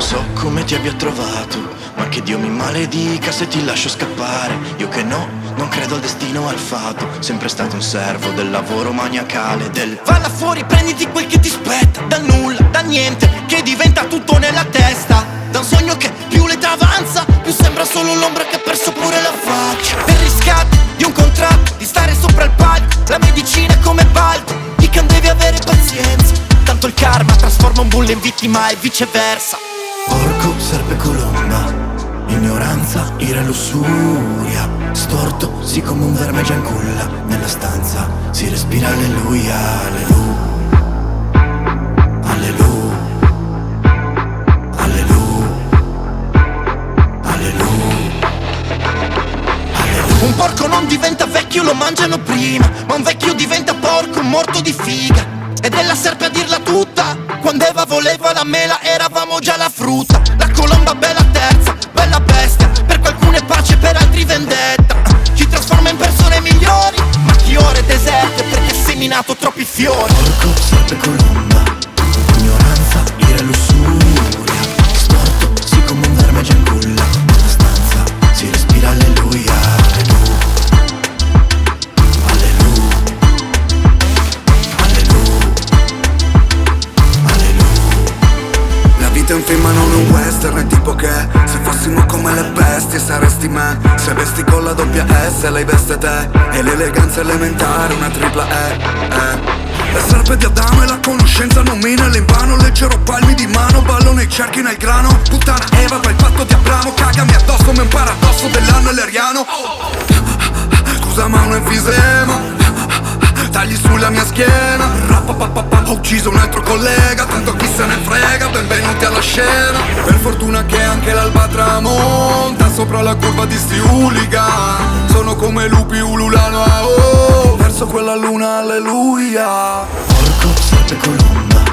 Non so come ti abbia trovato, ma che Dio mi maledica se ti lascio scappare. Io che no, non credo al destino, al fato. Sempre stato un servo del lavoro maniacale, del va là fuori, prenditi quel che ti spetta. Dal nulla, dal niente, che diventa tutto nella testa. Da un sogno che più l'età avanza, più sembra solo l'ombra che ha perso pure la faccia. Per riscatto di un contratto, di stare sopra il palco. La medicina è come baldo, dicono devi avere pazienza. Tanto il karma trasforma un bullo in vittima e viceversa. Porco, serpe, colomba, ignoranza, ira e lussuria. Storto, sì come un verme già in culla. Nella stanza si respira alleluia, alleluia, alleluia, alleluia, alleluia, alleluia. Un porco non diventa vecchio, lo mangiano prima. Ma un vecchio diventa porco, un morto di figa. Ed è la serpe a dirla tutta. Quando Eva voleva la mela eravamo già la frutta. La colomba bella terza, bella bestia. Per qualcuno è pace, per altri vendetta. Ci trasforma in persone migliori, ma chi ora è deserte perché ha seminato troppi fiori. Porco, serpe, colomba, ignoranza, ira e lussuria. Storto, sì come un verme già in culla. Nella stanza si respira alleluia, alleluia, alleluia, la vita è un film ma non un western, è tipo che se fossimo come le bestie saresti me. Se vesti con la doppia S lei veste te. E l'eleganza elementare una tripla E. Le serpe di Adamo e la conoscenza non mina l'invano. Leggero palmi di mano, ballo nei cerchi nel grano. Puttana Eva tra il patto di Abramo. Cagami addosso come un paradosso dell'anno eleriano. Scusa ma un enfisema, tagli sulla mia schiena. Ho ucciso un altro collega, tanto chi se ne frega, benvenuti alla scena. Per fortuna che anche l'alba tramonta sopra la curva di sti hooligan. Sono come lupi ululano a oh, verso quella luna alleluia. Porco, serpe, colomba,